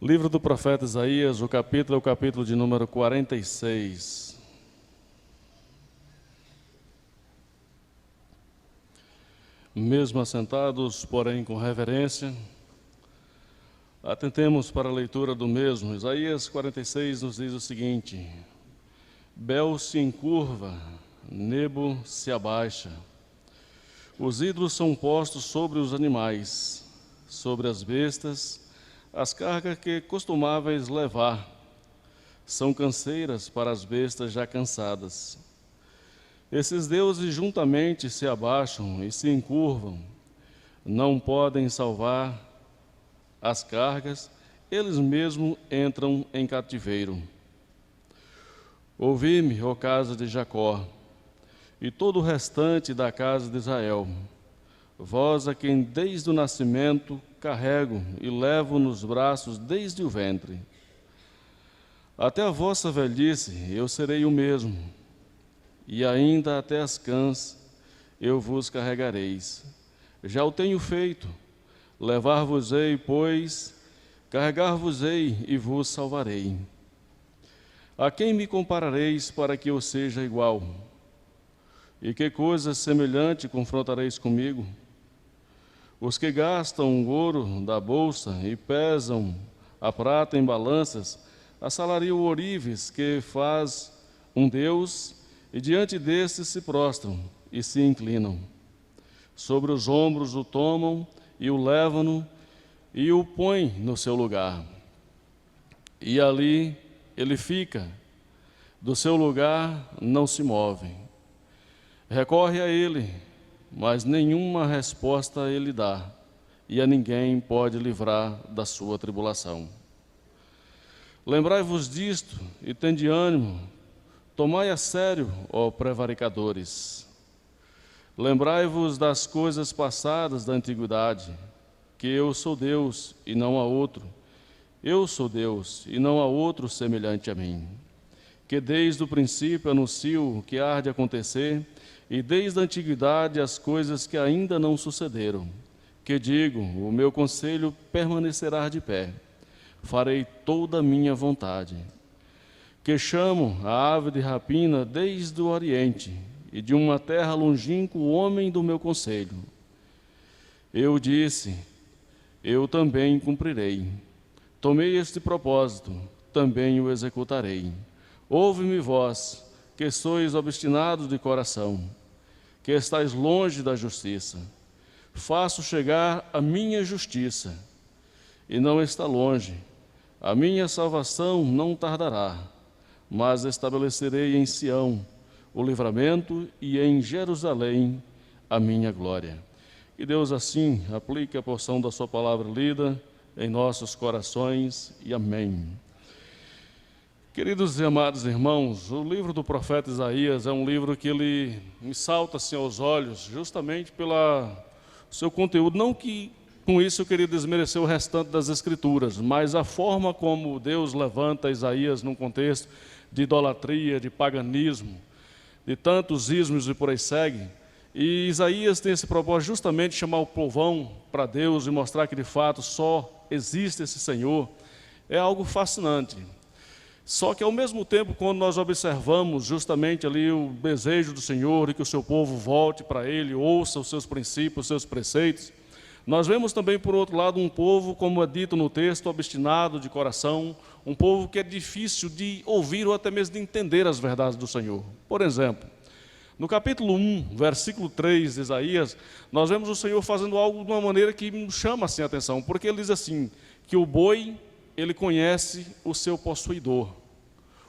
Livro do profeta Isaías, o capítulo é o capítulo de número 46. Mesmo assentados, porém com reverência, atentemos para a leitura do mesmo. Isaías 46 nos diz o seguinte: Bel se encurva, Nebo se abaixa. Os ídolos são postos sobre os animais, sobre as bestas, as cargas que costumáveis levar. São canseiras para as bestas já cansadas. Esses deuses juntamente se abaixam e se encurvam. Não podem salvar as cargas, eles mesmos entram em cativeiro. Ouvi-me, ó casa de Jacó, e todo o restante da casa de Israel, vós a quem desde o nascimento carrego e levo nos braços desde o ventre. Até a vossa velhice eu serei o mesmo, e ainda até as cãs eu vos carregareis. Já o tenho feito, levar-vos-ei, pois, carregar-vos-ei e vos salvarei. A quem me comparareis para que eu seja igual? E que coisa semelhante confrontareis comigo? Os que gastam o ouro da bolsa e pesam a prata em balanças, assalariam ourives que faz um Deus, e diante destes se prostram e se inclinam. Sobre os ombros o tomam e o levam e o põem no seu lugar. E ali ele fica, do seu lugar não se move. Recorre a ele, mas nenhuma resposta ele dá, e a ninguém pode livrar da sua tribulação. Lembrai-vos disto e tende ânimo, tomai a sério, ó prevaricadores. Lembrai-vos das coisas passadas da antiguidade, que eu sou Deus e não há outro. Eu sou Deus e não há outro semelhante a mim, que desde o princípio anuncio o que há de acontecer, e desde a antiguidade as coisas que ainda não sucederam, que digo, o meu conselho permanecerá de pé, farei toda a minha vontade, que chamo a ave de rapina desde o oriente, e de uma terra longínqua o homem do meu conselho. Eu disse, eu também cumprirei. Tomei este propósito, também o executarei. Ouve-me vós, que sois obstinados de coração, que estáis longe da justiça. Faço chegar a minha justiça, e não está longe. A minha salvação não tardará, mas estabelecerei em Sião o livramento e em Jerusalém a minha glória. Que Deus assim aplique a porção da sua palavra lida em nossos corações, e amém. Queridos e amados irmãos, o livro do profeta Isaías é um livro que ele me salta assim aos olhos, justamente pelo seu conteúdo. Não que com isso eu queria desmerecer o restante das Escrituras, mas a forma como Deus levanta Isaías num contexto de idolatria, de paganismo, de tantos ismos e por aí segue. E Isaías tem esse propósito justamente de chamar o povão para Deus e mostrar que de fato só existe esse Senhor. É algo fascinante. Só que ao mesmo tempo, quando nós observamos justamente ali o desejo do Senhor e que o seu povo volte para Ele, ouça os seus princípios, os seus preceitos, nós vemos também, por outro lado, um povo, como é dito no texto, obstinado de coração, um povo que é difícil de ouvir ou até mesmo de entender as verdades do Senhor. Por exemplo, no capítulo 1, versículo 3 de Isaías, nós vemos o Senhor fazendo algo de uma maneira que nos chama assim a atenção, porque ele diz assim, que o boi, ele conhece o seu possuidor,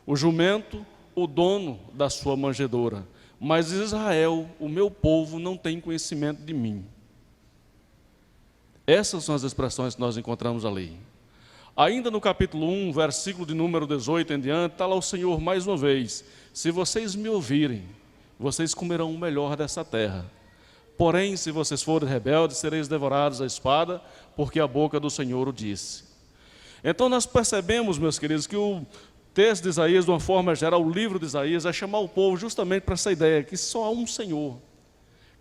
o jumento, o dono da sua manjedoura, mas Israel, o meu povo, não tem conhecimento de mim. Essas são as expressões que nós encontramos ali. Ainda no capítulo 1, versículo de número 18 em diante, está lá o Senhor mais uma vez, se vocês me ouvirem, vocês comerão o melhor dessa terra. Porém, se vocês forem rebeldes, sereis devorados à espada, porque a boca do Senhor o disse. Então nós percebemos, meus queridos, que o texto de Isaías, de uma forma geral, o livro de Isaías, é chamar o povo justamente para essa ideia, que só há um Senhor.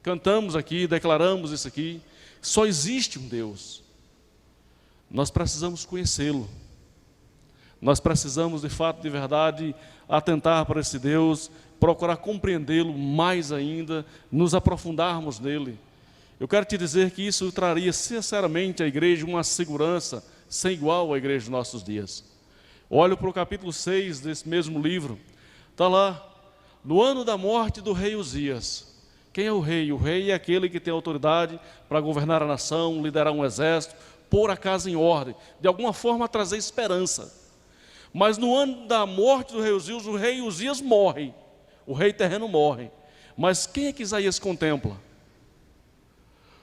Cantamos aqui, declaramos isso aqui, só existe um Deus. Nós precisamos conhecê-lo. Nós precisamos, de fato, de verdade, atentar para esse Deus, procurar compreendê-lo mais ainda, nos aprofundarmos nele. Eu quero te dizer que isso traria, sinceramente, à igreja uma segurança sem igual à igreja dos nossos dias. Olho para o capítulo 6 desse mesmo livro, está lá, no ano da morte do rei Uzias. Quem é o rei? O rei é aquele que tem autoridade para governar a nação, liderar um exército, pôr a casa em ordem, de alguma forma trazer esperança. Mas no ano da morte do rei Uzias morre, o rei terreno morre. Mas quem é que Isaías contempla?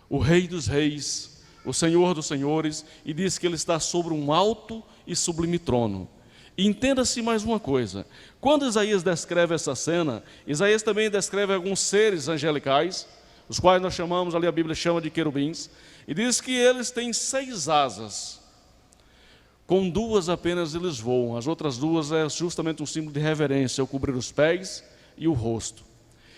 O rei dos reis, o senhor dos senhores, e diz que ele está sobre um alto e sublime trono. E entenda-se mais uma coisa, quando Isaías descreve essa cena, Isaías também descreve alguns seres angelicais, os quais nós chamamos, ali a Bíblia chama de querubins, e diz que eles têm 6 asas, com 2 apenas eles voam, as outras 2 é justamente um símbolo de reverência, ao cobrir os pés e o rosto.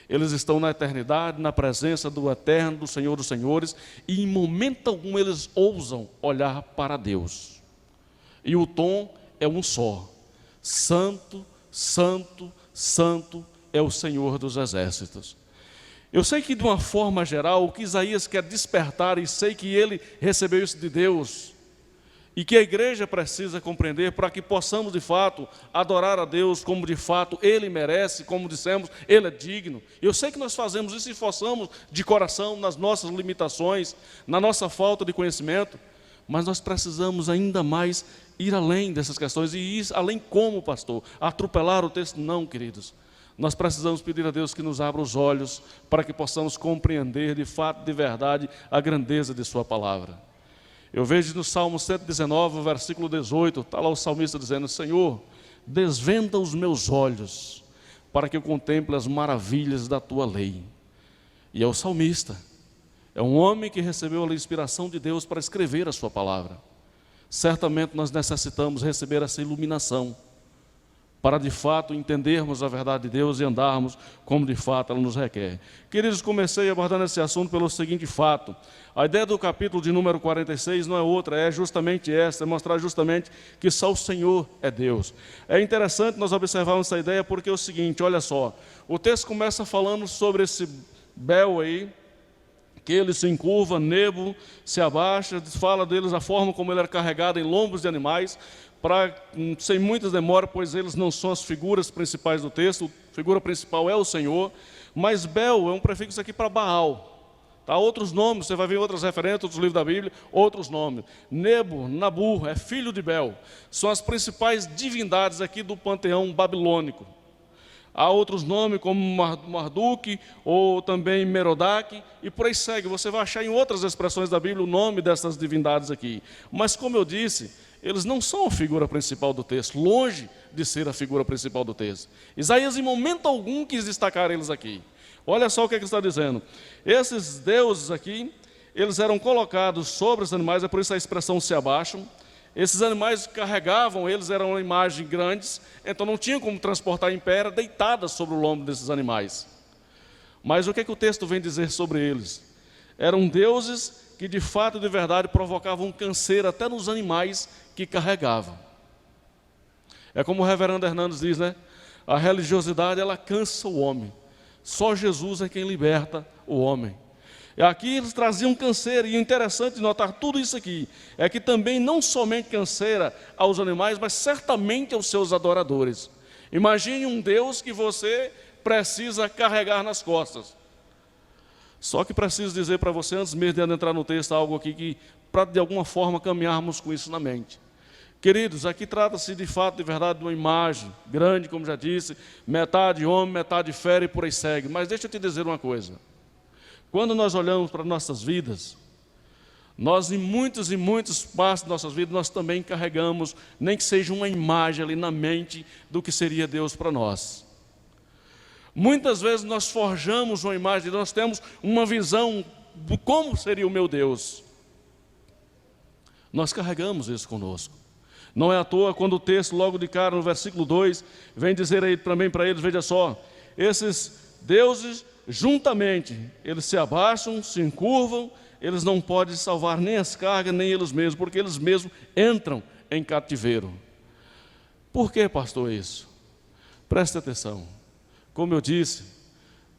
Eles estão na eternidade, na presença do Eterno, do Senhor dos Senhores, e em momento algum eles ousam olhar para Deus. E o tom é um só: Santo, Santo, Santo é o Senhor dos Exércitos. Eu sei que de uma forma geral, o que Isaías quer despertar, e sei que ele recebeu isso de Deus, e que a igreja precisa compreender para que possamos de fato adorar a Deus como de fato Ele merece, como dissemos, Ele é digno. Eu sei que nós fazemos isso e esforçamos de coração nas nossas limitações, na nossa falta de conhecimento, mas nós precisamos ainda mais ir além dessas questões. E ir além como, pastor? Atropelar o texto? Não, queridos. Nós precisamos pedir a Deus que nos abra os olhos para que possamos compreender de fato, de verdade, a grandeza de sua palavra. Eu vejo no Salmo 119, versículo 18, está lá o salmista dizendo: Senhor, desvenda os meus olhos, para que eu contemple as maravilhas da tua lei. E é o salmista, é um homem que recebeu a inspiração de Deus para escrever a sua palavra. Certamente nós necessitamos receber essa iluminação, para de fato entendermos a verdade de Deus e andarmos como de fato ela nos requer. Queridos, comecei abordando esse assunto pelo seguinte fato: a ideia do capítulo de número 46 não é outra, é justamente essa, é mostrar justamente que só o Senhor é Deus. É interessante nós observarmos essa ideia porque é o seguinte, olha só, o texto começa falando sobre esse Bel aí, que ele se encurva, Nebo se abaixa, fala deles a forma como ele era carregado em lombos de animais, sem muitas demoras, pois eles não são as figuras principais do texto, a figura principal é o Senhor, mas Bel é um prefixo aqui para Baal, tá? Outros nomes, você vai ver outras referências, outros livros da Bíblia, outros nomes. Nebo, Nabu, é filho de Bel, são as principais divindades aqui do panteão babilônico. Há outros nomes como Marduk ou também Merodach, e por aí segue, você vai achar em outras expressões da Bíblia o nome dessas divindades aqui. Mas como eu disse, eles não são a figura principal do texto, longe de ser a figura principal do texto. Isaías em momento algum quis destacar eles aqui. Olha só o que ele está dizendo. Esses deuses aqui, eles eram colocados sobre os animais, é por isso a expressão se abaixam. Esses animais carregavam, eles eram uma imagem grandes, então não tinha como transportar em pé, era deitada sobre o lombo desses animais. Mas o que o texto vem dizer sobre eles? Eram deuses que de fato, de verdade, provocavam canseira até nos animais que carregavam. É como o reverendo Hernandes diz, né? A religiosidade, ela cansa o homem. Só Jesus é quem liberta o homem. E aqui eles traziam canseira, e é interessante notar tudo isso aqui, é que também não somente canseira aos animais, mas certamente aos seus adoradores. Imagine um Deus que você precisa carregar nas costas. Só que preciso dizer para você, antes mesmo de adentrar no texto, algo aqui que, para de alguma forma caminharmos com isso na mente. Queridos, aqui trata-se de fato, de verdade, de uma imagem grande, como já disse, metade homem, metade fera e por aí segue. Mas deixa eu te dizer uma coisa. Quando nós olhamos para nossas vidas, nós em muitas partes de nossas vidas, nós também carregamos, nem que seja uma imagem ali na mente do que seria Deus para nós. Muitas vezes nós forjamos uma imagem, nós temos uma visão de como seria o meu Deus. Nós carregamos isso conosco. Não é à toa quando o texto, logo de cara, no versículo 2, vem dizer aí também para eles, veja só, esses deuses, juntamente, eles se abaixam, se encurvam, eles não podem salvar nem as cargas, nem eles mesmos, porque eles mesmos entram em cativeiro. Por que, pastor, isso? Preste atenção. Como eu disse,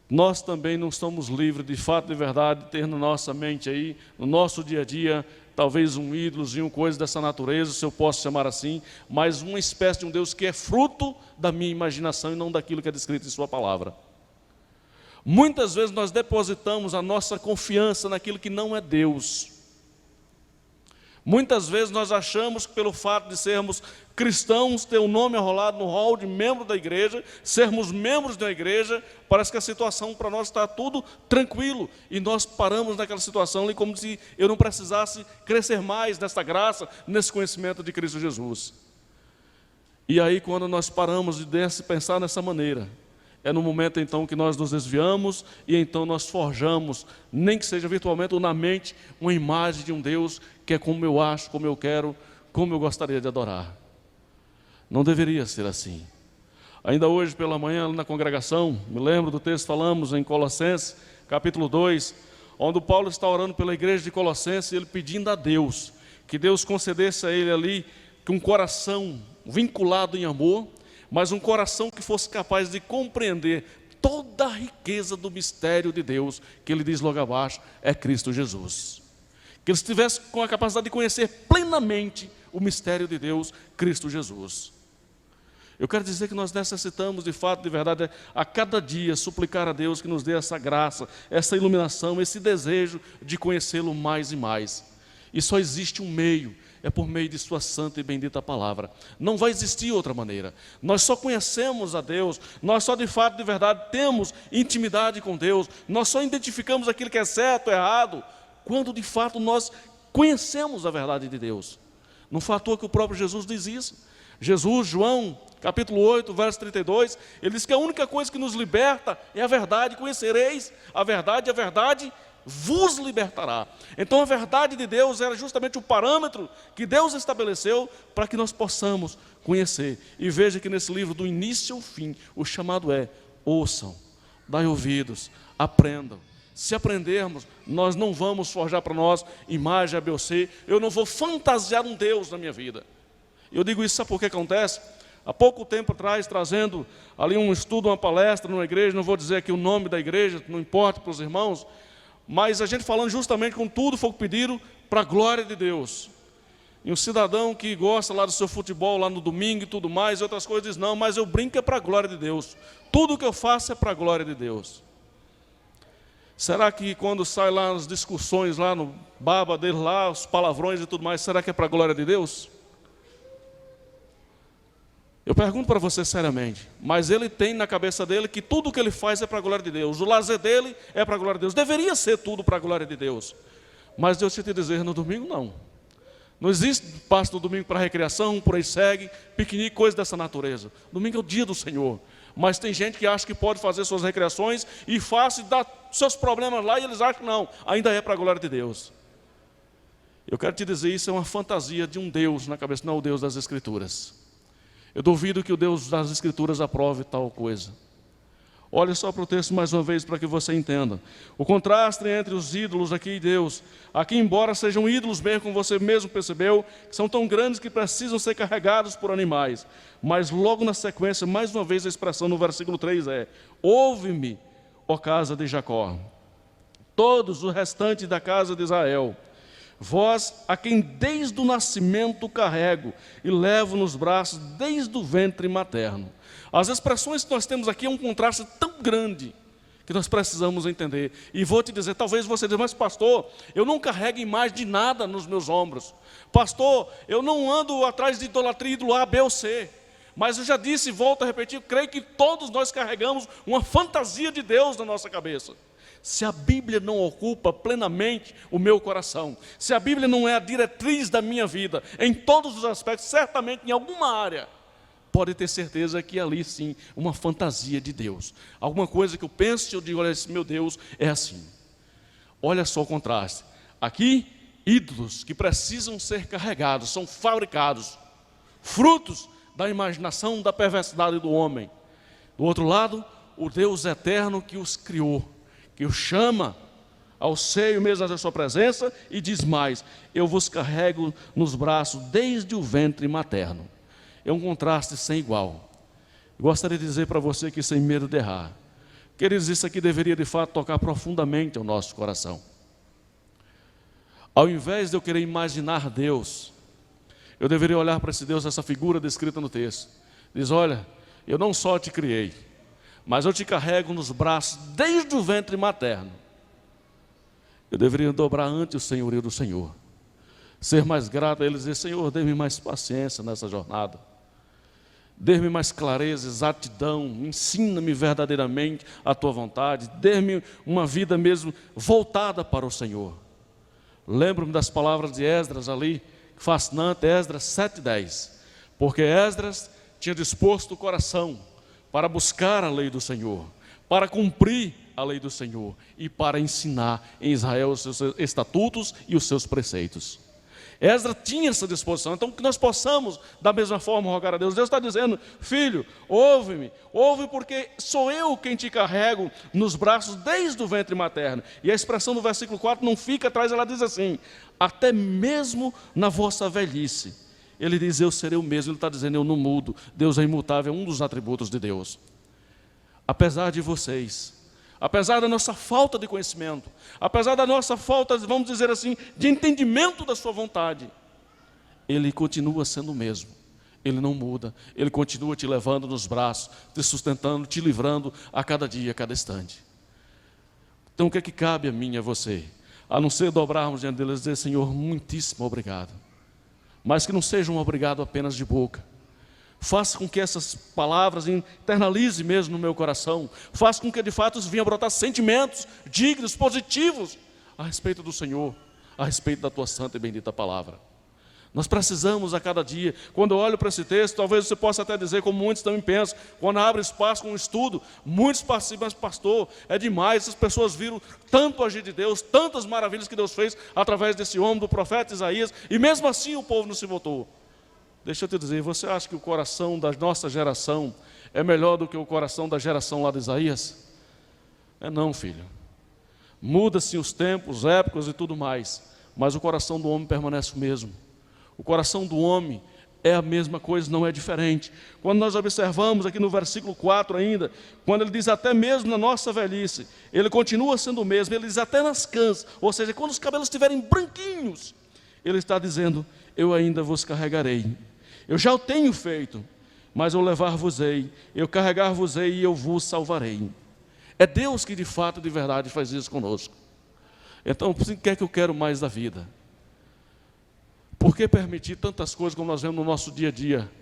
nós também não estamos livres de fato, de verdade, ter na nossa mente aí, no nosso dia a dia, talvez um ídolozinho, coisa dessa natureza, se eu posso chamar assim, mas uma espécie de um Deus que é fruto da minha imaginação e não daquilo que é descrito em sua palavra. Muitas vezes nós depositamos a nossa confiança naquilo que não é Deus. Muitas vezes nós achamos que pelo fato de sermos cristãos, ter o nome arrolado no hall de membro da igreja, sermos membros da igreja, parece que a situação para nós está tudo tranquilo. E nós paramos naquela situação ali como se eu não precisasse crescer mais nessa graça, nesse conhecimento de Cristo Jesus. E aí quando nós paramos de pensar nessa maneira, é no momento então que nós nos desviamos e então nós forjamos, nem que seja virtualmente ou na mente, uma imagem de um Deus que é como eu acho, como eu quero, como eu gostaria de adorar. Não deveria ser assim. Ainda hoje pela manhã, na congregação, me lembro do texto que falamos em Colossenses, capítulo 2, onde o Paulo está orando pela igreja de Colossenses, ele pedindo a Deus, que Deus concedesse a ele ali um coração vinculado em amor, mas um coração que fosse capaz de compreender toda a riqueza do mistério de Deus, que ele diz logo abaixo, é Cristo Jesus. Que ele estivesse com a capacidade de conhecer plenamente o mistério de Deus, Cristo Jesus. Eu quero dizer que nós necessitamos, de fato, de verdade, a cada dia suplicar a Deus que nos dê essa graça, essa iluminação, esse desejo de conhecê-lo mais e mais. E só existe um meio, é por meio de sua santa e bendita palavra. Não vai existir outra maneira. Nós só conhecemos a Deus, nós só de fato, de verdade, temos intimidade com Deus, nós só identificamos aquilo que é certo, errado, quando de fato nós conhecemos a verdade de Deus. Não foi à toa que o próprio Jesus diz isso. Jesus, João, capítulo 8, verso 32, ele diz que a única coisa que nos liberta é a verdade. Conhecereis a verdade vos libertará. Então a verdade de Deus era justamente o parâmetro que Deus estabeleceu para que nós possamos conhecer. E veja que nesse livro, do início ao fim, o chamado é: ouçam, dai ouvidos, aprendam. Se aprendermos, nós não vamos forjar para nós imagem A, B ou C. Eu não vou fantasiar um Deus na minha vida. Eu digo isso, sabe por que acontece? Há pouco tempo atrás, trazendo ali um estudo, uma palestra numa igreja, não vou dizer aqui o nome da igreja, não importa para os irmãos, mas a gente falando justamente com tudo foi pedido para a glória de Deus. E um cidadão que gosta lá do seu futebol, lá no domingo e tudo mais, e outras coisas, diz: não, mas eu brinco é para a glória de Deus. Tudo que eu faço é para a glória de Deus. Será que quando sai lá as discussões, lá no baba dele, lá, os palavrões e tudo mais, será que é para a glória de Deus? Eu pergunto para você seriamente, mas ele tem na cabeça dele que tudo que ele faz é para a glória de Deus, o lazer dele é para a glória de Deus, deveria ser tudo para a glória de Deus, mas Deus te dizer, no domingo não. Não existe passo no domingo para recreação, por aí segue, piquenique, coisa dessa natureza. Domingo é o dia do Senhor, mas tem gente que acha que pode fazer suas recreações e faz e dá seus problemas lá e eles acham que não, ainda é para a glória de Deus. Eu quero te dizer, isso é uma fantasia de um Deus na cabeça, não o Deus das Escrituras. Eu duvido que o Deus das Escrituras aprove tal coisa. Olha só para o texto mais uma vez para que você entenda. O contraste entre os ídolos aqui e Deus. Aqui, embora sejam ídolos mesmo, como você mesmo percebeu, que são tão grandes que precisam ser carregados por animais. Mas logo na sequência, mais uma vez a expressão no versículo 3 é: ouve-me, ó casa de Jacó, todos os restantes da casa de Israel, vós a quem desde o nascimento carrego e levo nos braços desde o ventre materno. As expressões que nós temos aqui é um contraste tão grande que nós precisamos entender. E vou te dizer, talvez você diga: mas pastor, eu não carrego imagem de nada nos meus ombros. Pastor, eu não ando atrás de idolatria, ídolo A, B ou C. Mas eu já disse e volto a repetir, creio que todos nós carregamos uma fantasia de Deus na nossa cabeça. Se a Bíblia não ocupa plenamente o meu coração, se a Bíblia não é a diretriz da minha vida, em todos os aspectos, certamente em alguma área, pode ter certeza que ali sim, uma fantasia de Deus. Alguma coisa que eu penso e eu digo: olha, meu Deus é assim. Olha só o contraste. Aqui, ídolos que precisam ser carregados, são fabricados, frutos da imaginação, da perversidade do homem. Do outro lado, o Deus eterno que os criou, que o chama ao seio mesmo da sua presença e diz mais: eu vos carrego nos braços desde o ventre materno. É um contraste sem igual. Gostaria de dizer para você que sem medo de errar, queridos, isso aqui deveria de fato tocar profundamente ao nosso coração. Ao invés de eu querer imaginar Deus, eu deveria olhar para esse Deus, essa figura descrita no texto. Diz: olha, eu não só te criei, mas eu te carrego nos braços desde o ventre materno. Eu deveria dobrar ante o senhorio do Senhor, ser mais grato a Ele e dizer: Senhor, dê-me mais paciência nessa jornada, dê-me mais clareza, exatidão, ensina-me verdadeiramente a Tua vontade, dê-me uma vida mesmo voltada para o Senhor. Lembro-me das palavras de Esdras ali, fascinante, Esdras 7:10, porque Esdras tinha disposto o coração para buscar a lei do Senhor, para cumprir a lei do Senhor e para ensinar em Israel os seus estatutos e os seus preceitos. Esdras tinha essa disposição. Então que nós possamos da mesma forma rogar a Deus. Deus está dizendo: filho, ouve-me, ouve, porque sou eu quem te carrego nos braços desde o ventre materno. E a expressão do versículo 4 não fica atrás, ela diz assim: até mesmo na vossa velhice. Ele diz: eu serei o mesmo. Ele está dizendo: eu não mudo. Deus é imutável, é um dos atributos de Deus. Apesar de vocês, apesar da nossa falta de conhecimento, apesar da nossa falta, vamos dizer assim, de entendimento da sua vontade, Ele continua sendo o mesmo. Ele não muda. Ele continua te levando nos braços, te sustentando, te livrando a cada dia, a cada instante. Então o que é que cabe a mim e a você? A não ser dobrarmos diante dele e dizer: Senhor, muitíssimo obrigado. Mas que não seja um obrigado apenas de boca. Faça com que essas palavras internalize mesmo no meu coração. Faça com que de fato venham a brotar sentimentos dignos, positivos a respeito do Senhor, a respeito da Tua santa e bendita palavra. Nós precisamos a cada dia. Quando eu olho para esse texto, talvez você possa até dizer, como muitos também pensam, quando abre espaço com um estudo, muitos participam, mas pastor, é demais, essas pessoas viram tanto agir de Deus, tantas maravilhas que Deus fez através desse homem, do profeta Isaías, e mesmo assim o povo não se voltou. Deixa eu te dizer, você acha que o coração da nossa geração é melhor do que o coração da geração lá de Isaías? É não, filho. Muda-se os tempos, épocas e tudo mais, mas o coração do homem permanece o mesmo. O coração do homem é a mesma coisa, não é diferente. Quando nós observamos aqui no versículo 4 ainda, quando ele diz até mesmo na nossa velhice, ele continua sendo o mesmo. Ele diz até nas cãs, ou seja, quando os cabelos estiverem branquinhos, ele está dizendo: eu ainda vos carregarei. Eu já o tenho feito, mas eu levar-vos-ei, eu carregar-vos-ei e eu vos salvarei. É Deus que de fato, de verdade, faz isso conosco. Então, o que é que eu quero mais da vida? Por que permitir tantas coisas como nós vemos no nosso dia a dia,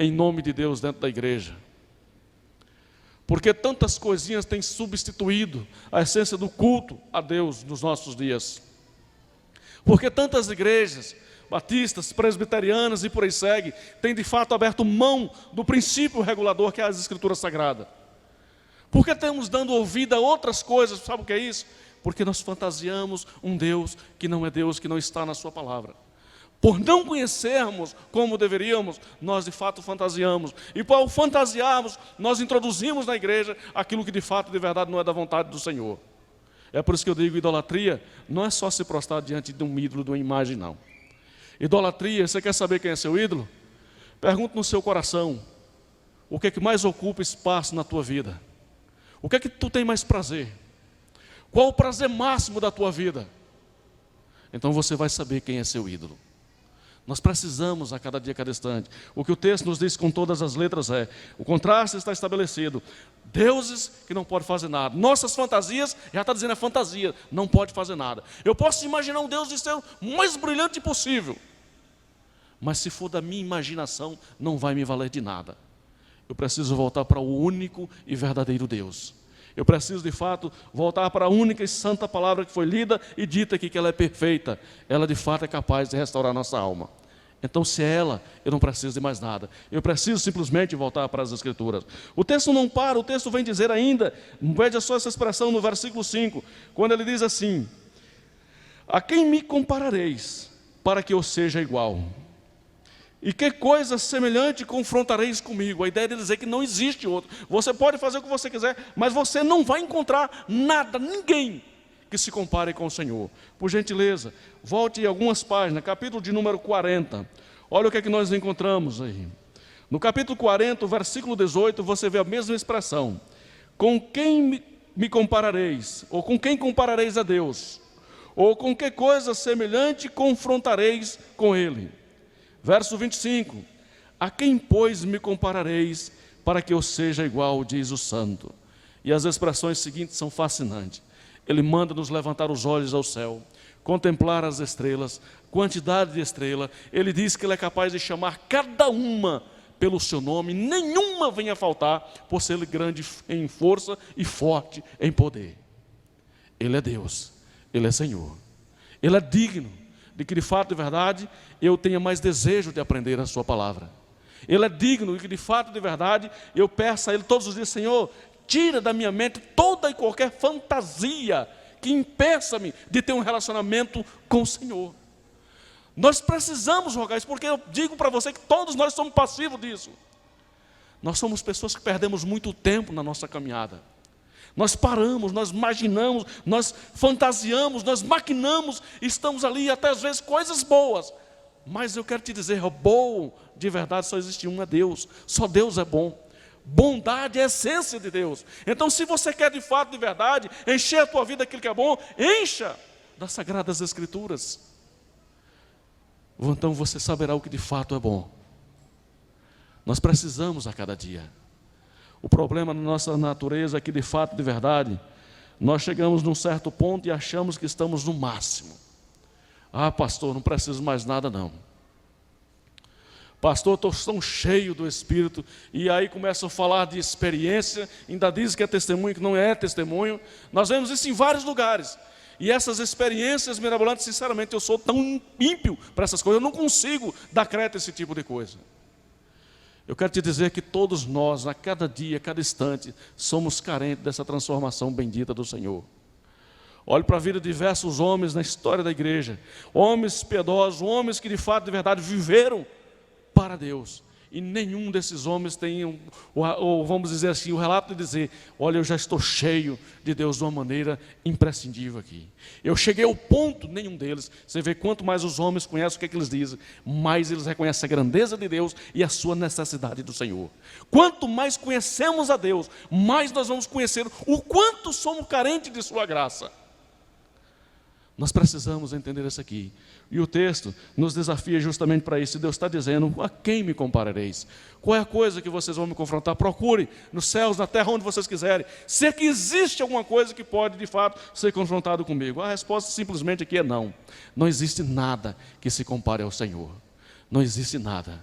em nome de Deus dentro da igreja? Porque tantas coisinhas têm substituído a essência do culto a Deus nos nossos dias? Porque tantas igrejas batistas, presbiterianas e por aí segue, têm de fato aberto mão do princípio regulador que é as Escrituras Sagradas? Por que estamos dando ouvido a outras coisas? Sabe o que é isso? Porque nós fantasiamos um Deus que não é Deus, que não está na sua palavra. Por não conhecermos como deveríamos, nós de fato fantasiamos. E por fantasiarmos, nós introduzimos na igreja aquilo que de fato, de verdade, não é da vontade do Senhor. É por isso que eu digo, idolatria não é só se prostrar diante de um ídolo, de uma imagem, não. Idolatria, você quer saber quem é seu ídolo? Pergunte no seu coração, o que é que mais ocupa espaço na tua vida? O que é que tu tem mais prazer? Qual o prazer máximo da tua vida? Então você vai saber quem é seu ídolo. Nós precisamos a cada dia, a cada instante. O que o texto nos diz com todas as letras é: o contraste está estabelecido. Deuses que não podem fazer nada. Nossas fantasias, já está dizendo, é fantasia, não pode fazer nada. Eu posso imaginar um Deus de ser o mais brilhante possível, mas se for da minha imaginação, não vai me valer de nada. Eu preciso voltar para o único e verdadeiro Deus. Eu preciso de fato voltar para a única e santa palavra que foi lida e dita aqui, que ela é perfeita. Ela de fato é capaz de restaurar nossa alma. Então, se é ela, eu não preciso de mais nada. Eu preciso simplesmente voltar para as Escrituras. O texto não para, o texto vem dizer ainda, veja só essa expressão no versículo 5, quando ele diz assim: a quem me comparareis para que eu seja igual? E que coisa semelhante confrontareis comigo? A ideia de dizer que não existe outro. Você pode fazer o que você quiser, mas você não vai encontrar nada, ninguém que se compare com o Senhor. Por gentileza, volte algumas páginas, capítulo de número 40. Olha o que é que nós encontramos aí. No capítulo 40, versículo 18, você vê a mesma expressão. Com quem me comparareis? Ou com quem comparareis a Deus? Ou com que coisa semelhante confrontareis com Ele? Verso 25. A quem, pois, me comparareis para que eu seja igual, diz o santo. E as expressões seguintes são fascinantes. Ele manda nos levantar os olhos ao céu, contemplar as estrelas, quantidade de estrela. Ele diz que Ele é capaz de chamar cada uma pelo seu nome, nenhuma venha faltar, por ser Ele grande em força e forte em poder. Ele é Deus, Ele é Senhor. Ele é digno de que de fato e verdade eu tenha mais desejo de aprender a sua palavra. Ele é digno de que de fato e de verdade eu peça a Ele todos os dias: Senhor, tira da minha mente toda e qualquer fantasia que impeça-me de ter um relacionamento com o Senhor. Nós precisamos rogar isso, porque eu digo para você que todos nós somos passivos disso. Nós somos pessoas que perdemos muito tempo na nossa caminhada. Nós paramos, nós imaginamos, nós fantasiamos, nós maquinamos, estamos ali até às vezes coisas boas. Mas eu quero te dizer, bom de verdade só existe um, é Deus. Só Deus é bom. Bondade é a essência de Deus. Então, se você quer de fato, de verdade, encher a tua vida daquilo que é bom, encha das Sagradas Escrituras. Então você saberá o que de fato é bom. Nós precisamos a cada dia. O problema na nossa natureza é que de fato, de verdade, nós chegamos num certo ponto e achamos que estamos no máximo. Ah, pastor, não preciso mais nada não. Pastor, estou tão cheio do Espírito. E aí começam a falar de experiência, ainda dizem que é testemunho, que não é testemunho. Nós vemos isso em vários lugares. E essas experiências mirabolantes, sinceramente, eu sou tão ímpio para essas coisas, eu não consigo dar crédito a esse tipo de coisa. Eu quero te dizer que todos nós, a cada dia, a cada instante, somos carentes dessa transformação bendita do Senhor. Olhe para a vida de diversos homens na história da igreja, homens piedosos, homens que de fato, de verdade, viveram para Deus. E nenhum desses homens tem, ou vamos dizer assim, o relato de dizer: olha, eu já estou cheio de Deus de uma maneira imprescindível aqui. Eu cheguei ao ponto, nenhum deles. Você vê, quanto mais os homens conhecem o que é que eles dizem, mais eles reconhecem a grandeza de Deus e a sua necessidade do Senhor. Quanto mais conhecemos a Deus, mais nós vamos conhecer o quanto somos carentes de sua graça. Nós precisamos entender isso aqui. E o texto nos desafia justamente para isso. Deus está dizendo: a quem me comparareis? Qual é a coisa que vocês vão me confrontar? Procure nos céus, na terra, onde vocês quiserem. Se é que existe alguma coisa que pode de fato ser confrontado comigo. A resposta simplesmente aqui é não. Não existe nada que se compare ao Senhor. Não existe nada.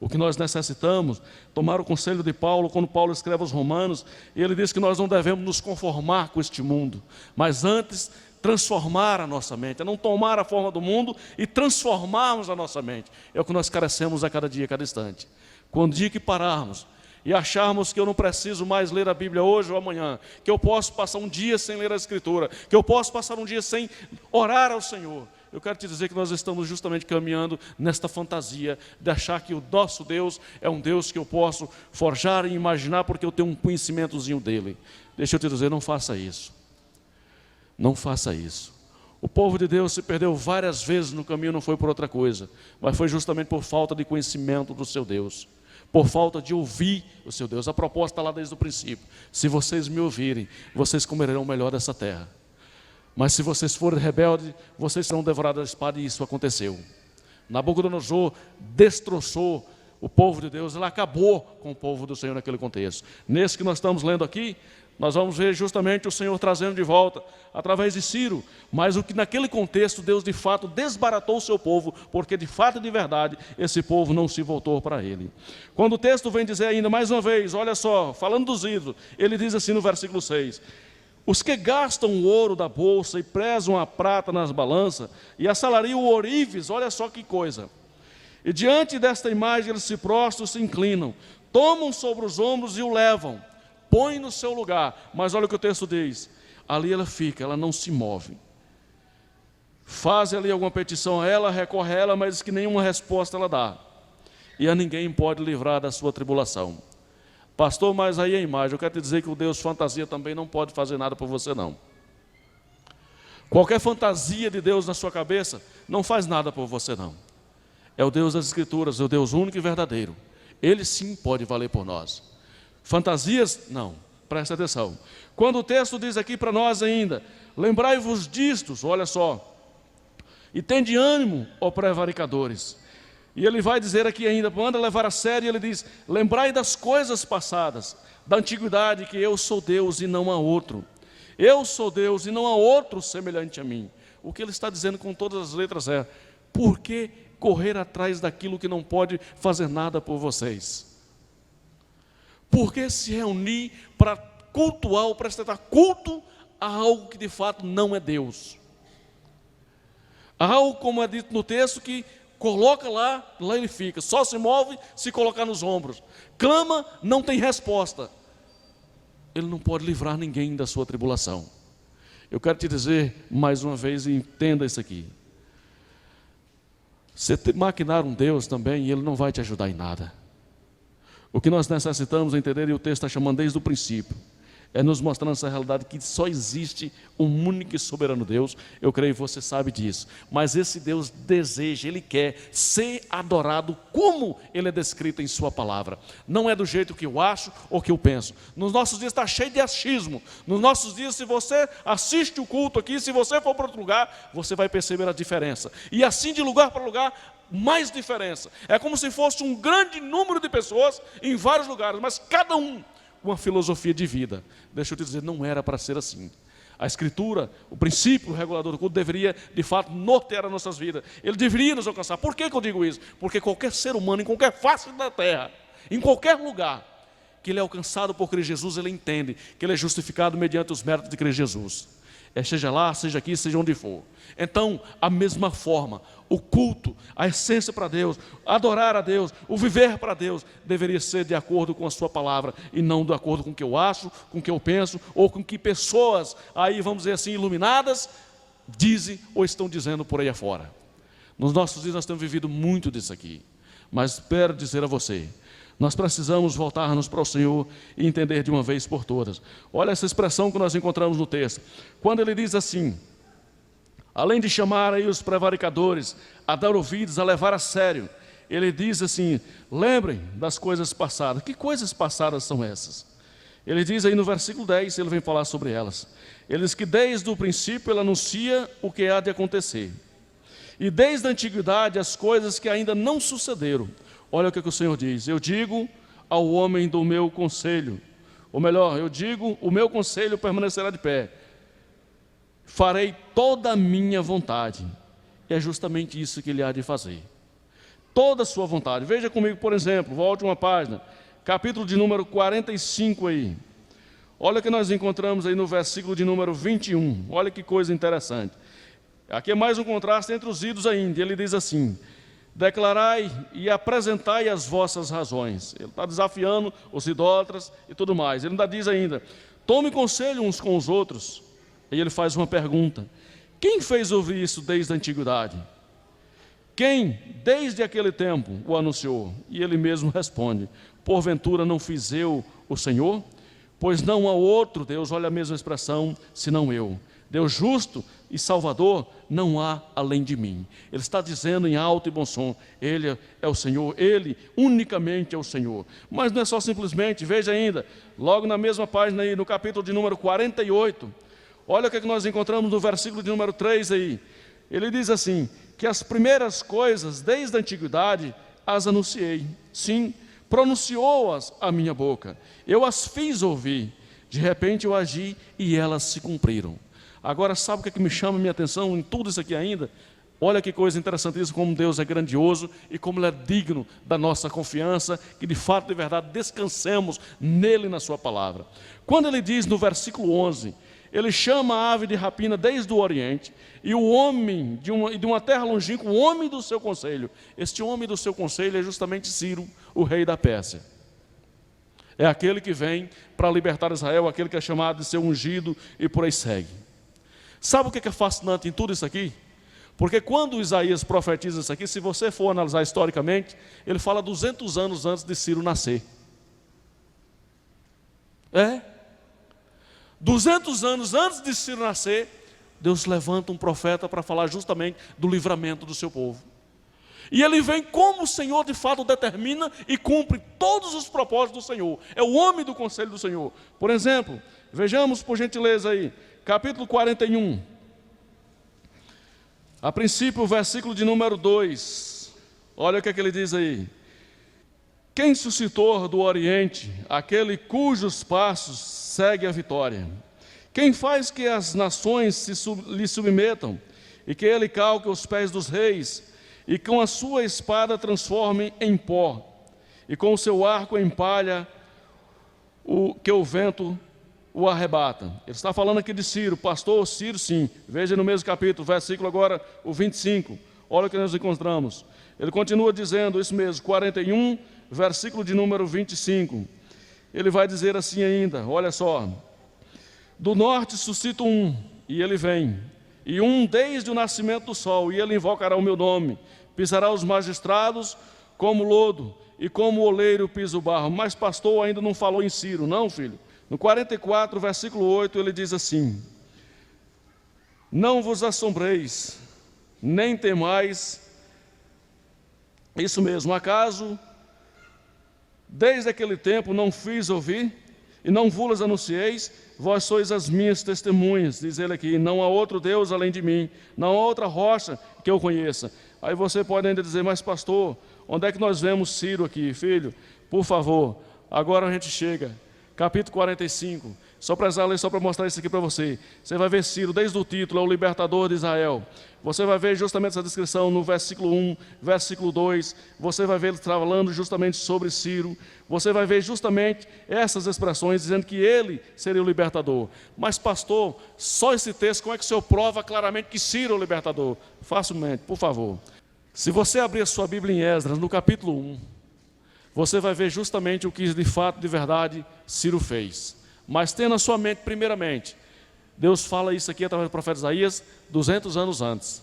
O que nós necessitamos, tomar o conselho de Paulo, quando Paulo escreve aos Romanos, ele diz que nós não devemos nos conformar com este mundo, mas antes transformar a nossa mente, é não tomar a forma do mundo e transformarmos a nossa mente. É o que nós carecemos a cada dia, a cada instante. Quando o dia que pararmos e acharmos que eu não preciso mais ler a Bíblia hoje ou amanhã, que eu posso passar um dia sem ler a Escritura, que eu posso passar um dia sem orar ao Senhor, eu quero te dizer que nós estamos justamente caminhando nesta fantasia de achar que o nosso Deus é um Deus que eu posso forjar e imaginar porque eu tenho um conhecimentozinho dele. Deixa eu te dizer, não faça isso. Não faça isso. O povo de Deus se perdeu várias vezes no caminho, não foi por outra coisa, mas foi justamente por falta de conhecimento do seu Deus, por falta de ouvir o seu Deus. A proposta está lá desde o princípio: se vocês me ouvirem, vocês comerão o melhor dessa terra. Mas se vocês forem rebeldes, vocês serão devorados à espada, e isso aconteceu. Nabucodonosor destroçou o povo de Deus, ele acabou com o povo do Senhor naquele contexto. Nesse que nós estamos lendo aqui, nós vamos ver justamente o Senhor trazendo de volta, através de Ciro, mas o que naquele contexto Deus de fato desbaratou o seu povo, porque de fato e de verdade esse povo não se voltou para ele. Quando o texto vem dizer ainda mais uma vez, olha só, falando dos ídolos, ele diz assim no versículo 6, os que gastam o ouro da bolsa e prezam a prata nas balanças e assalariam o ourives, olha só que coisa, e diante desta imagem eles se prostram, se inclinam, tomam sobre os ombros e o levam, põe no seu lugar, mas olha o que o texto diz, ali ela fica, ela não se move. Faz ali alguma petição a ela, recorre a ela, mas que nenhuma resposta ela dá. E a ninguém pode livrar da sua tribulação. Pastor, mas aí a imagem, eu quero te dizer que o Deus fantasia também não pode fazer nada por você não. Qualquer fantasia de Deus na sua cabeça não faz nada por você não. É o Deus das Escrituras, é o Deus único e verdadeiro. Ele sim pode valer por nós. Fantasias? Não. Presta atenção. Quando o texto diz aqui para nós ainda, lembrai-vos distos, olha só, e tende ânimo, ó prevaricadores. E ele vai dizer aqui ainda, manda levar a sério, ele diz, lembrai das coisas passadas, da antiguidade, que eu sou Deus e não há outro. Eu sou Deus e não há outro semelhante a mim. O que ele está dizendo com todas as letras é, por que correr atrás daquilo que não pode fazer nada por vocês? Por que se reunir para cultuar ou prestar culto a algo que de fato não é Deus? Há algo, como é dito no texto, que coloca lá ele fica, só se move se colocar nos ombros. Clama, não tem resposta. Ele não pode livrar ninguém da sua tribulação. Eu quero te dizer mais uma vez, e entenda isso aqui. Você maquinar um Deus também, ele não vai te ajudar em nada. O que nós necessitamos entender, e o texto está chamando desde o princípio, é nos mostrando essa realidade que só existe um único e soberano Deus. Eu creio que você sabe disso. Mas esse Deus deseja, Ele quer ser adorado como Ele é descrito em sua palavra. Não é do jeito que eu acho ou que eu penso. Nos nossos dias está cheio de achismo. Nos nossos dias, se você assiste o culto aqui, se você for para outro lugar, você vai perceber a diferença. E assim, de lugar para lugar, mais diferença. É como se fosse um grande número de pessoas em vários lugares, mas cada um uma filosofia de vida. Deixa eu te dizer, não era para ser assim. A Escritura, o princípio regulador do culto deveria, de fato, nortear as nossas vidas. Ele deveria nos alcançar. Por que eu digo isso? Porque qualquer ser humano, em qualquer face da terra, em qualquer lugar, que ele é alcançado por Cristo Jesus, ele entende que ele é justificado mediante os méritos de Cristo Jesus. Seja lá, seja aqui, seja onde for. Então, a mesma forma, o culto, a essência para Deus, adorar a Deus, o viver para Deus, deveria ser de acordo com a sua palavra, e não de acordo com o que eu acho, com o que eu penso, ou com o que pessoas, aí vamos dizer assim, iluminadas, dizem ou estão dizendo por aí afora. Nos nossos dias nós temos vivido muito disso aqui, mas espero dizer a você, nós precisamos voltar-nos para o Senhor e entender de uma vez por todas. Olha essa expressão que nós encontramos no texto. Quando ele diz assim, além de chamar aí os prevaricadores a dar ouvidos, a levar a sério, ele diz assim, lembrem das coisas passadas. Que coisas passadas são essas? Ele diz aí no versículo 10, ele vem falar sobre elas. Ele diz que desde o princípio ele anuncia o que há de acontecer. E desde a antiguidade as coisas que ainda não sucederam. Olha o que o Senhor diz, eu digo ao homem do meu conselho, ou melhor, eu digo, o meu conselho permanecerá de pé, farei toda a minha vontade, e é justamente isso que ele há de fazer, toda a sua vontade. Veja comigo, por exemplo, volte uma página, capítulo de número 45 aí, olha o que nós encontramos aí no versículo de número 21, olha que coisa interessante, aqui é mais um contraste entre os ídolos ainda, ele diz assim, declarai e apresentai as vossas razões. Ele está desafiando os idólatras e tudo mais. Ele ainda diz ainda, tome conselho uns com os outros. E ele faz uma pergunta, quem fez ouvir isso desde a antiguidade? Quem, desde aquele tempo, o anunciou? E ele mesmo responde, porventura não fiz eu o Senhor? Pois não há outro Deus, olha a mesma expressão, senão eu. Deus justo e salvador, não há além de mim. Ele está dizendo em alto e bom som, Ele é o Senhor, Ele unicamente é o Senhor. Mas não é só simplesmente, veja ainda, logo na mesma página aí, no capítulo de número 48, olha o que nós encontramos no versículo de número 3 aí. Ele diz assim, que as primeiras coisas desde a antiguidade as anunciei. Sim, pronunciou-as a minha boca. Eu as fiz ouvir. De repente eu agi e elas se cumpriram. Agora, sabe o que me chama a minha atenção em tudo isso aqui ainda? Olha que coisa interessantíssima, como Deus é grandioso e como Ele é digno da nossa confiança, que de fato, de verdade, descansemos nele e na sua palavra. Quando Ele diz no versículo 11, Ele chama a ave de rapina desde o Oriente, e o homem de uma terra longínqua, o homem do seu conselho. Este homem do seu conselho é justamente Ciro, o rei da Pérsia. É aquele que vem para libertar Israel, aquele que é chamado de ser ungido e por aí segue. Sabe o que é fascinante em tudo isso aqui? Porque quando Isaías profetiza isso aqui, se você for analisar historicamente, ele fala 200 anos antes de Ciro nascer. 200 anos antes de Ciro nascer, Deus levanta um profeta para falar justamente do livramento do seu povo. E ele vem como o Senhor de fato determina e cumpre todos os propósitos do Senhor. É o homem do conselho do Senhor. Por exemplo, vejamos por gentileza aí, capítulo 41. A princípio, o versículo de número 2. Olha o que é que ele diz aí. Quem suscitou do Oriente, aquele cujos passos segue a vitória? Quem faz que as nações lhe submetam, e que ele calque os pés dos reis, e com a sua espada transforme em pó, e com o seu arco em palha, que o vento o arrebata. Ele está falando aqui de Ciro, pastor Ciro, sim. Veja no mesmo capítulo, versículo agora, o 25. Olha o que nós encontramos. Ele continua dizendo isso mesmo, 41, versículo de número 25. Ele vai dizer assim ainda, olha só. Do norte suscita um, e ele vem. E um desde o nascimento do sol, e ele invocará o meu nome. Pisará os magistrados como lodo, e como o oleiro pisa o barro. Mas pastor ainda não falou em Ciro, não, filho? No 44, versículo 8, ele diz assim: não vos assombreis, nem temais. Isso mesmo, acaso, desde aquele tempo não fiz ouvir, e não vos anuncieis? Vós sois as minhas testemunhas, diz ele aqui, não há outro Deus além de mim, não há outra rocha que eu conheça. Aí você pode ainda dizer, mas pastor, onde é que nós vemos Ciro aqui? Filho, por favor, agora a gente chega, capítulo 45, só para ler, só para mostrar isso aqui para você. Você vai ver Ciro, desde o título, é o libertador de Israel. Você vai ver justamente essa descrição no versículo 1, versículo 2, você vai ver ele falando justamente sobre Ciro, você vai ver justamente essas expressões dizendo que ele seria o libertador. Mas pastor, só esse texto, como é que o senhor prova claramente que Ciro é o libertador? Facilmente, por favor. Se você abrir a sua Bíblia em Esdras, no capítulo 1, você vai ver justamente o que de fato, de verdade, Ciro fez. Mas tenha na sua mente, primeiramente, Deus fala isso aqui através do profeta Isaías 200 anos antes.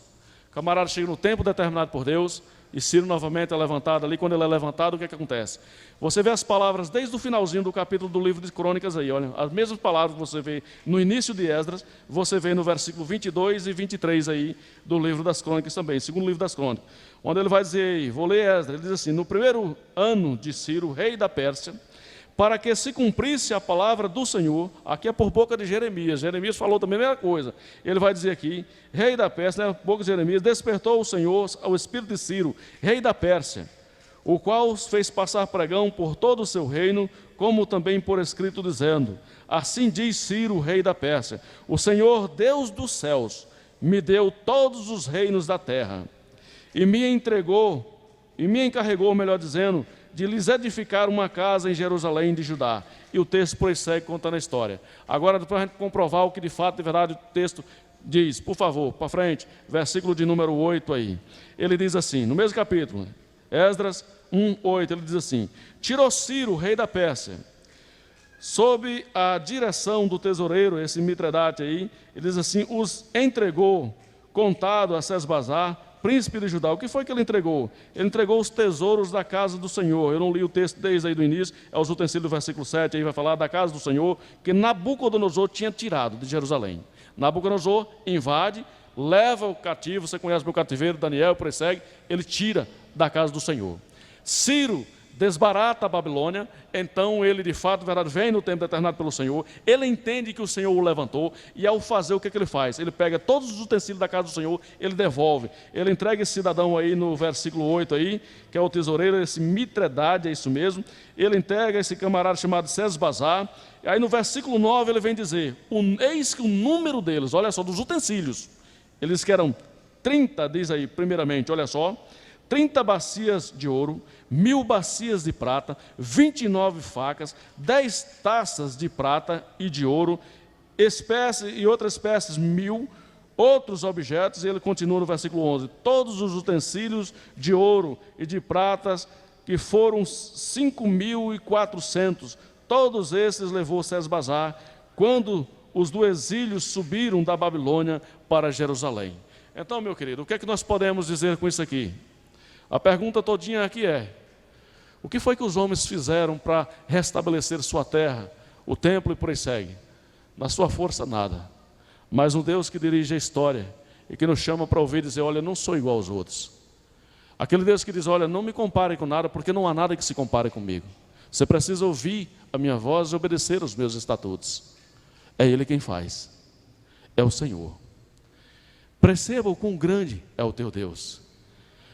O camarada chega no tempo determinado por Deus e Ciro novamente é levantado ali. Quando ele é levantado, o que é que acontece? Você vê as palavras desde o finalzinho do capítulo do livro de Crônicas aí, olha, as mesmas palavras que você vê no início de Esdras, você vê no versículo 22 e 23 aí do livro das Crônicas também, segundo livro das Crônicas, onde ele vai dizer aí, vou ler Esdras, ele diz assim: no primeiro ano de Ciro, rei da Pérsia, para que se cumprisse a palavra do Senhor, aqui é por boca de Jeremias, Jeremias falou também a mesma coisa, ele vai dizer aqui, rei da Pérsia, né, por boca de Jeremias, despertou o Senhor ao espírito de Ciro, rei da Pérsia, o qual fez passar pregão por todo o seu reino, como também por escrito dizendo, assim diz Ciro, rei da Pérsia, o Senhor Deus dos céus, me deu todos os reinos da terra, e me encarregou, melhor dizendo, de lhes edificar uma casa em Jerusalém de Judá. E o texto prossegue contando a história. Agora, para a gente comprovar o que de fato, de verdade, o texto diz, por favor, para frente, versículo de número 8 aí. Ele diz assim, no mesmo capítulo, Esdras 1:8, ele diz assim: tirou Ciro, rei da Pérsia, sob a direção do tesoureiro, esse Mitredate aí, ele diz assim, os entregou, contado a Sesbazar, príncipe de Judá. O que foi que ele entregou? Ele entregou os tesouros da casa do Senhor. Eu não li o texto desde aí do início, é os utensílios do versículo 7, aí vai falar da casa do Senhor, que Nabucodonosor tinha tirado de Jerusalém. Nabucodonosor invade, leva o cativo, você conhece o meu cativeiro, Daniel, prossegue, ele tira da casa do Senhor. Ciro desbarata a Babilônia, então ele de fato, de verdade, vem no tempo determinado pelo Senhor, ele entende que o Senhor o levantou, e ao fazer o que ele faz? Ele pega todos os utensílios da casa do Senhor, ele devolve, ele entrega esse cidadão aí no versículo 8 aí, que é o tesoureiro, esse Mitredate, é isso mesmo, ele entrega esse camarada chamado Sesbazar, e aí no versículo 9 ele vem dizer, eis que o número deles, olha só, dos utensílios, eles que eram 30, diz aí primeiramente, olha só, 30 bacias de ouro, 1000 bacias de prata, 29 facas, 10 taças de prata e de ouro, espécie e outras espécies 1000, outros objetos, e ele continua no versículo 11, todos os utensílios de ouro e de pratas, que foram 5.400, todos esses levou Sesbazar, quando os do exílio subiram da Babilônia para Jerusalém. Então, meu querido, o que é que nós podemos dizer com isso aqui? A pergunta todinha aqui é, o que foi que os homens fizeram para restabelecer sua terra, o templo e por aí segue? Na sua força, nada. Mas um Deus que dirige a história e que nos chama para ouvir e dizer, olha, eu não sou igual aos outros. Aquele Deus que diz, olha, não me compare com nada, porque não há nada que se compare comigo. Você precisa ouvir a minha voz e obedecer os meus estatutos. É Ele quem faz. É o Senhor. Perceba o quão grande é o teu Deus.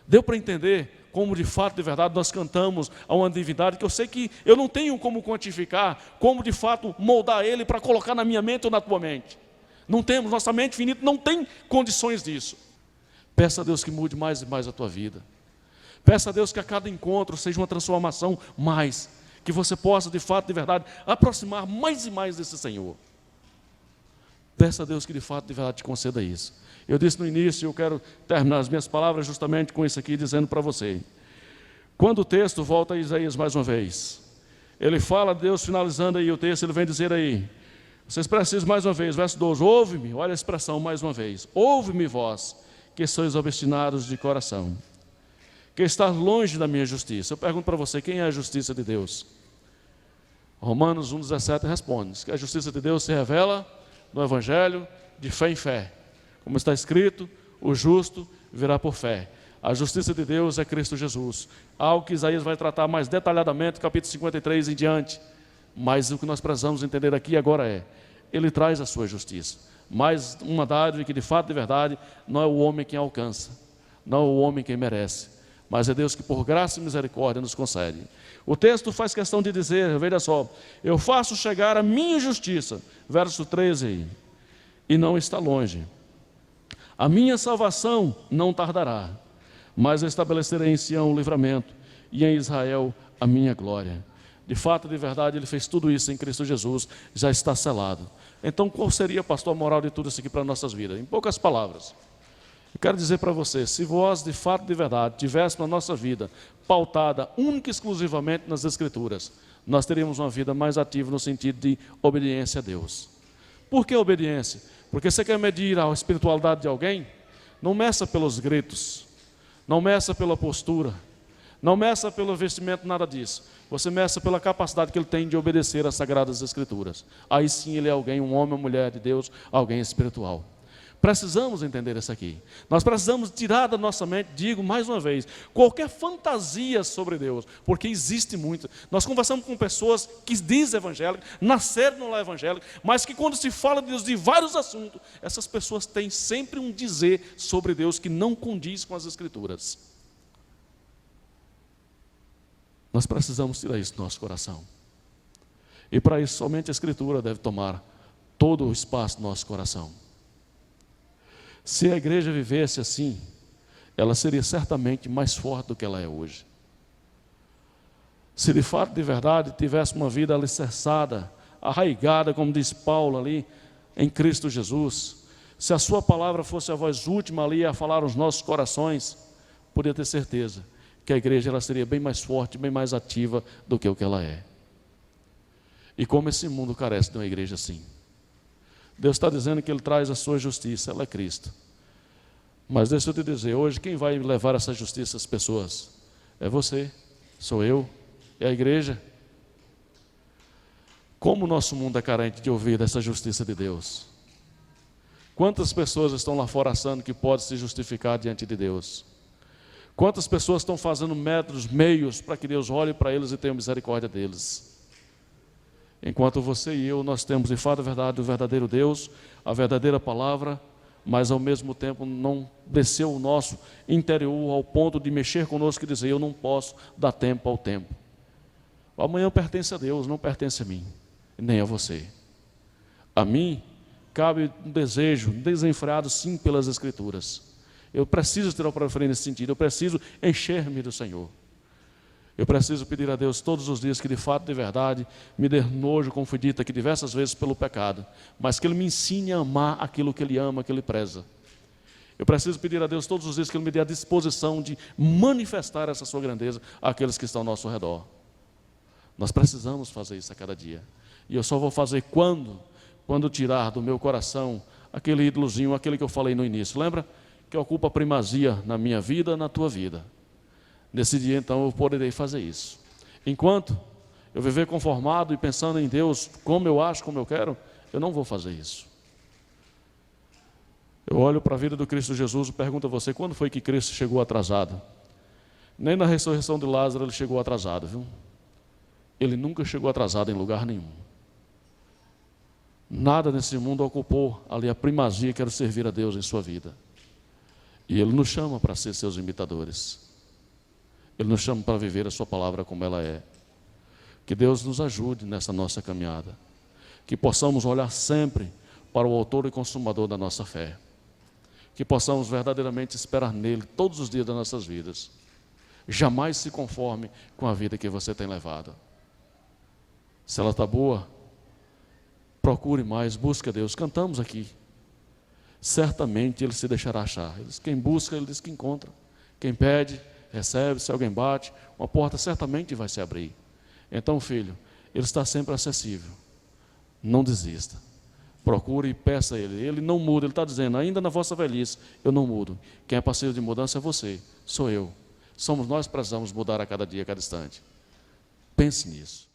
Deu para entender como de fato, de verdade, nós cantamos a uma divindade que eu sei que eu não tenho como quantificar, como de fato moldar Ele para colocar na minha mente ou na tua mente. Não temos, nossa mente finita não tem condições disso. Peça a Deus que mude mais e mais a tua vida. Peça a Deus que a cada encontro seja uma transformação mais, que você possa de fato, de verdade, aproximar mais e mais desse Senhor. Peça a Deus que de fato, de verdade, te conceda isso. Eu disse no início, eu quero terminar as minhas palavras justamente com isso aqui, dizendo para você. Quando o texto volta a Isaías mais uma vez, ele fala, Deus finalizando aí o texto, ele vem dizer aí, vocês precisam mais uma vez, verso 12, ouve-me, olha a expressão mais uma vez, ouve-me vós, que sois obstinados de coração, que estás longe da minha justiça. Eu pergunto para você, quem é a justiça de Deus? Romanos 1,17 responde, que a justiça de Deus se revela no Evangelho de fé em fé. Como está escrito, o justo virá por fé. A justiça de Deus é Cristo Jesus. Algo que Isaías vai tratar mais detalhadamente, capítulo 53 em diante. Mas o que nós precisamos entender aqui agora é, Ele traz a sua justiça. Mas uma dádiva que de fato, de verdade, não é o homem quem alcança, não é o homem quem merece, mas é Deus que por graça e misericórdia nos concede. O texto faz questão de dizer, veja só, eu faço chegar a minha justiça, verso 13 aí, e não está longe. A minha salvação não tardará, mas eu estabelecerei em Sião o livramento e em Israel a minha glória. De fato, de verdade, Ele fez tudo isso em Cristo Jesus, já está selado. Então, qual seria, pastor, a moral de tudo isso aqui para nossas vidas? Em poucas palavras, eu quero dizer para você, se vós, de fato, de verdade, tivéssemos a nossa vida pautada única e exclusivamente nas Escrituras, nós teríamos uma vida mais ativa no sentido de obediência a Deus. Por que obediência? Porque você quer medir a espiritualidade de alguém? Não meça pelos gritos, não meça pela postura, não meça pelo vestimento, nada disso. Você meça pela capacidade que ele tem de obedecer às Sagradas Escrituras. Aí sim ele é alguém, um homem ou mulher de Deus, alguém espiritual. Precisamos entender isso aqui. Nós precisamos tirar da nossa mente, digo mais uma vez, qualquer fantasia sobre Deus, porque existe muito. Nós conversamos com pessoas que dizem evangélico, nasceram no lar evangélico, mas que quando se fala de Deus de vários assuntos, essas pessoas têm sempre um dizer sobre Deus que não condiz com as Escrituras. Nós precisamos tirar isso do nosso coração. E para isso somente a Escritura deve tomar todo o espaço do nosso coração. Se a igreja vivesse assim, ela seria certamente mais forte do que ela é hoje. Se de fato, de verdade, tivesse uma vida alicerçada, arraigada, como diz Paulo ali, em Cristo Jesus, se a sua palavra fosse a voz última ali a falar aos nossos corações, poderia ter certeza que a igreja ela seria bem mais forte, bem mais ativa do que o que ela é. E como esse mundo carece de uma igreja assim. Deus está dizendo que Ele traz a sua justiça, ela é Cristo. Mas deixa eu te dizer, hoje quem vai levar essa justiça às pessoas? É você, sou eu, é a igreja. Como o nosso mundo é carente de ouvir dessa justiça de Deus? Quantas pessoas estão lá fora achando que pode se justificar diante de Deus? Quantas pessoas estão fazendo métodos, meios para que Deus olhe para eles e tenha misericórdia deles? Enquanto você e eu, nós temos de fato a verdade, o verdadeiro Deus, a verdadeira palavra, mas ao mesmo tempo não desceu o nosso interior ao ponto de mexer conosco e dizer, eu não posso dar tempo ao tempo. O amanhã pertence a Deus, não pertence a mim, nem a você. A mim cabe um desejo desenfreado sim pelas Escrituras. Eu preciso ter para frente nesse sentido, eu preciso encher-me do Senhor. Eu preciso pedir a Deus todos os dias que de fato, de verdade, me dê nojo, como foi dito aqui diversas vezes, pelo pecado, mas que Ele me ensine a amar aquilo que Ele ama, que Ele preza. Eu preciso pedir a Deus todos os dias que Ele me dê a disposição de manifestar essa sua grandeza àqueles que estão ao nosso redor. Nós precisamos fazer isso a cada dia. E eu só vou fazer quando tirar do meu coração aquele ídolozinho, aquele que eu falei no início. Lembra? Que ocupa a primazia na minha vida, na tua vida. Nesse dia, então, eu poderei fazer isso. Enquanto eu viver conformado e pensando em Deus, como eu acho, como eu quero, eu não vou fazer isso. Eu olho para a vida do Cristo Jesus e pergunto a você, quando foi que Cristo chegou atrasado? Nem na ressurreição de Lázaro ele chegou atrasado, viu? Ele nunca chegou atrasado em lugar nenhum. Nada nesse mundo ocupou ali a primazia que era servir a Deus em sua vida. E Ele nos chama para ser seus imitadores. Ele nos chama para viver a sua palavra como ela é. Que Deus nos ajude nessa nossa caminhada. Que possamos olhar sempre para o autor e consumador da nossa fé. Que possamos verdadeiramente esperar nele todos os dias das nossas vidas. Jamais se conforme com a vida que você tem levado. Se ela está boa, procure mais, busque a Deus. Cantamos aqui. Certamente Ele se deixará achar. Quem busca, Ele diz que encontra. Quem pede, recebe. Se alguém bate, uma porta certamente vai se abrir. Então, filho, Ele está sempre acessível. Não desista. Procure e peça a Ele. Ele não muda. Ele está dizendo, ainda na vossa velhice, eu não mudo. Quem é parceiro de mudança é você, sou eu. Somos nós que precisamos mudar a cada dia, a cada instante. Pense nisso.